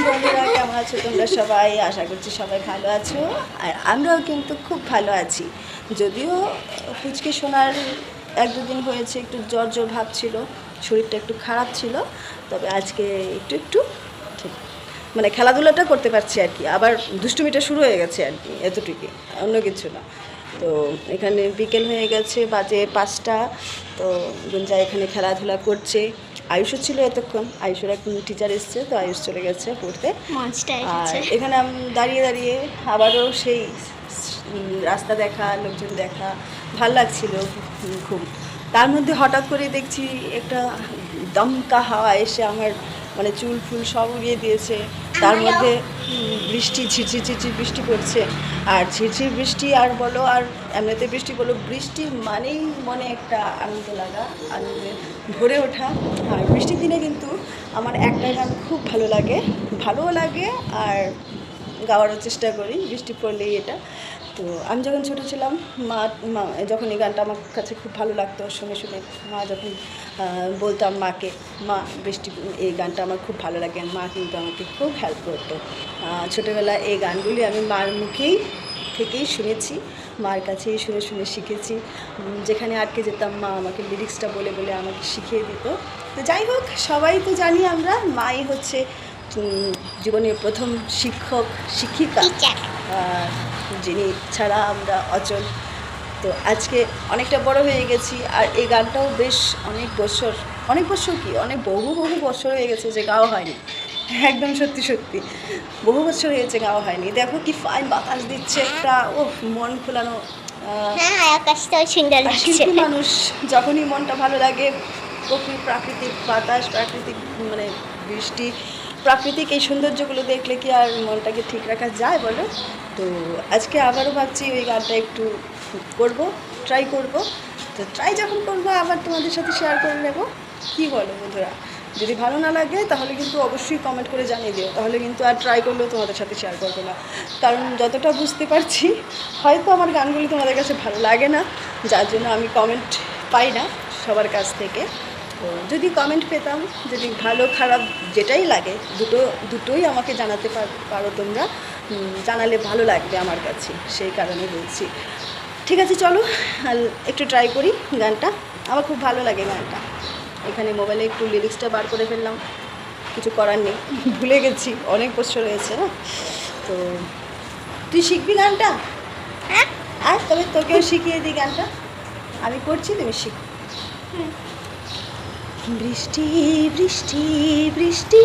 বন্ধুরা, কেমন আছো তোমরা সবাই? আশা করছি সবাই ভালো আছো। আর আমরাও কিন্তু খুব ভালো আছি। যদিও পুচকে সোনার এক দুদিন হয়েছে একটু জ্বর জ্বর ভাব ছিল, শরীরটা একটু খারাপ ছিল, তবে আজকে একটু একটু ঠিক মানে খেলাধুলাটা করতে পারছি আর কি। আবার দুষ্টুমিটা শুরু হয়ে গেছে আর কি, এতটুকুই, অন্য কিছু না। তো এখানে বিকেল হয়ে গেছে, বাজে 5টা। তো গুঞ্জা এখানে খেলাধুলা করছে। আয়ুষও ছিল এতক্ষণ, আয়ুষের এখন টিচার এসছে, তো আয়ুষ চলে গেছে পড়তে। আর এখানে আমি দাঁড়িয়ে দাঁড়িয়ে আবারও সেই রাস্তা দেখা, লোকজন দেখা, ভাল লাগছিল খুব। তার মধ্যে হঠাৎ করে দেখছি একটা দমকা হাওয়া এসে আমার মানে চুল ফুল সব উড়িয়ে দিয়েছে। তার মধ্যে বৃষ্টি, ঝিরঝির ঝিরঝির বৃষ্টি পড়ছে। আর ঝিরঝির বৃষ্টি আর বলো, আর এমনিতে বৃষ্টি বলো, বৃষ্টি মানেই মনে একটা আনন্দ লাগা, আনন্দে ভরে ওঠা। আর বৃষ্টির দিনে কিন্তু আমার একটা গান খুব ভালো লাগে, ভালোও লাগে, আর গাওয়ারও চেষ্টা করি বৃষ্টি পড়লেই এটা। তো আমি যখন ছোটো ছিলাম, মা মা যখন এই গানটা আমার কাছে খুব ভালো লাগতো শুনে শুনে, মা যখন বলতাম মাকে, মা বৃষ্টি এই গানটা আমার খুব ভালো লাগে, মা কিন্তু আমাকে খুব হেল্প করতো। ছোটোবেলায় এই গানগুলি আমি মার মুখেই থেকেই শুনেছি, মার কাছেই শুনে শুনে শিখেছি। যেখানে আটকে যেতাম, মা আমাকে লিরিক্সটা বলে বলে আমাকে শিখিয়ে দিত। তো যাই হোক, সবাই তো জানি আমরা, মাই হচ্ছে জীবনের প্রথম শিক্ষক, শিক্ষিকা, যিনি ছাড়া আমরা অচল। তো আজকে অনেকটা বড় হয়ে গেছি, আর এই গানটাও বেশ অনেক বছর কি অনেক বহু বছর হয়ে গেছে যে গাওয়া হয়নি। একদম সত্যি সত্যি বহু বছর হয়েছে গাওয়া হয়নি। দেখো কি ফাইন বাতাস দিচ্ছে একটা, ও মন খোলানো। শিল্পী মানুষ যখনই মনটা ভালো লাগে, প্রাকৃতিক বাতাস, প্রাকৃতিক মানে বৃষ্টি, প্রাকৃতিক এই সৌন্দর্যগুলো দেখলে কি আর মনটাকে ঠিক রাখা যায় বলো? তো আজকে আবারও ভাবছি ওই গানটা একটু করব, ট্রাই করব। তো ট্রাই যখন করবো আবার তোমাদের সাথে শেয়ার করে নেবো। কী বলো বন্ধুরা? যদি ভালো না লাগে তাহলে কিন্তু অবশ্যই কমেন্ট করে জানিয়ে দিও, তাহলে কিন্তু আর ট্রাই করলেও তোমাদের সাথে শেয়ার করবো না। কারণ যতটা বুঝতে পারছি, হয়তো আমার গানগুলি তোমাদের কাছে ভালো লাগে না, যার জন্য আমি কমেন্ট পাই না সবার কাছ থেকে। তো যদি কমেন্ট পেতাম, যদি ভালো খারাপ যেটাই লাগে, দুটোই আমাকে জানাতে পারো তোমরা, জানালে ভালো লাগবে আমার কাছে, সেই কারণে বলছি। ঠিক আছে, চলো একটু ট্রাই করি গানটা। আমার খুব ভালো লাগে গানটা। এখানে মোবাইলে একটু লিরিক্সটা বার করে ফেললাম, কিছু করার নেই, ভুলে গেছি, অনেক বছর হয়েছে না। তো তুই শিখবি গানটা? হ্যাঁ, আর তবে তোকেও শিখিয়ে দিই গানটা। আমি করছি, তুমি শিখো। বৃষ্টি বৃষ্টি বৃষ্টি,